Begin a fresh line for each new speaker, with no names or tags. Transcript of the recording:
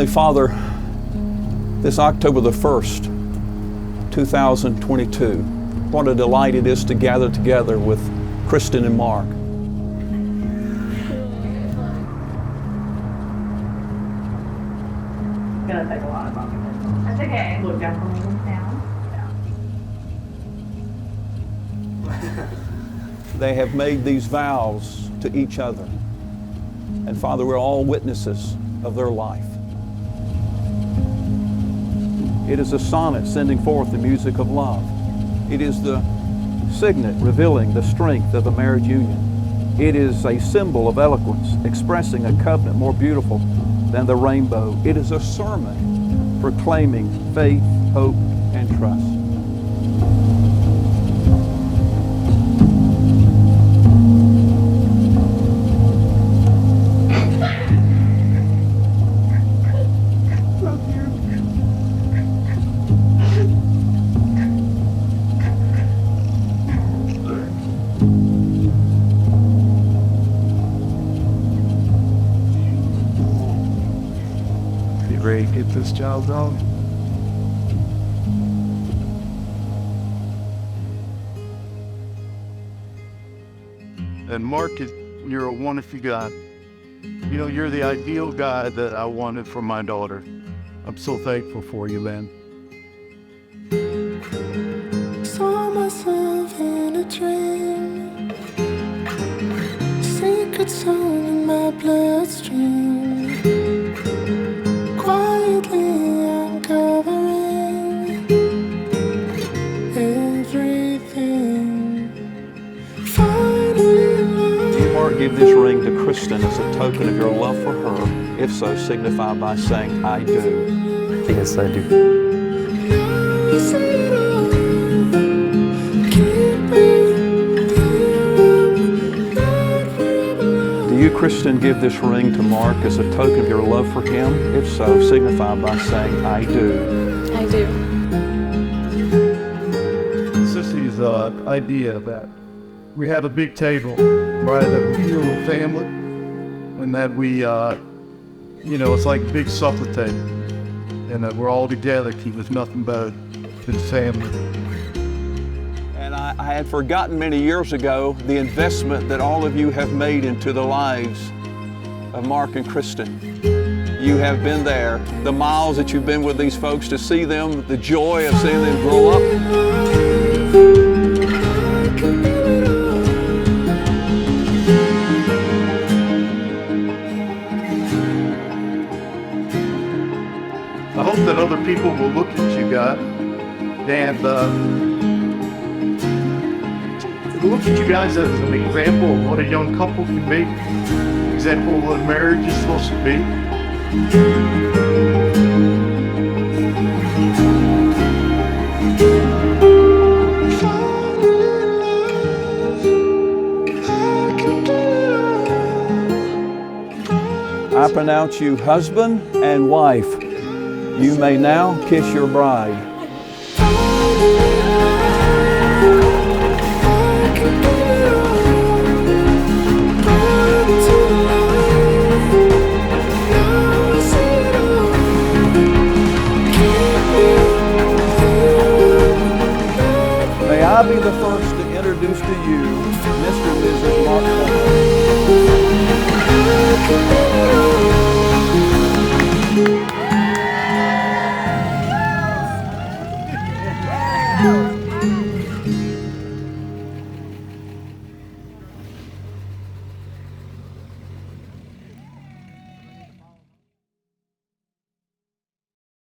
Heavenly Father, this October the 1st, 2022, what a delight it is to gather together with Kristen and Mark.
It's gonna take a lot of talking. That's okay. Look down from me down. Yeah.
They have made these vows to each other. And Father, we're all witnesses of their life. It is a sonnet sending forth the music of love. It is the signet revealing the strength of a marriage union. It is a symbol of eloquence expressing a covenant more beautiful than the rainbow. It is a sermon proclaiming faith, hope, and trust.
Ready to get this job done. And Mark, you're a wonderful guy. You know, you're the ideal guy that I wanted for my daughter. I'm so thankful for you, man.
Saw myself in a dream, secret song in my bloodstream. Quietly uncovering everything. Finally
Do you, Mark, give this ring to Kristen as a token of your love for her? If so, signify by saying, I do.
Yes, I do.
Do you, Kristen, give this ring to Mark as a token of your love for him? If so, signify by saying, I do.
I do.
Sissy's idea that we have a big table, right, that we feel a family, and that we, you know, it's like a big supper table, and that we're all together, keep us nothing but than family.
And I had forgotten many years ago the investment that all of you have made into the lives of Mark and Kristen. You have been there, the miles that you've been with these folks to see them, the joy of seeing them grow up.
I hope that other people will look at you guys and look at you guys as an example of what a young couple can be, example of what marriage is supposed to be.
I pronounce you husband and wife. You may now kiss your bride. May I be the first to introduce to you Mr.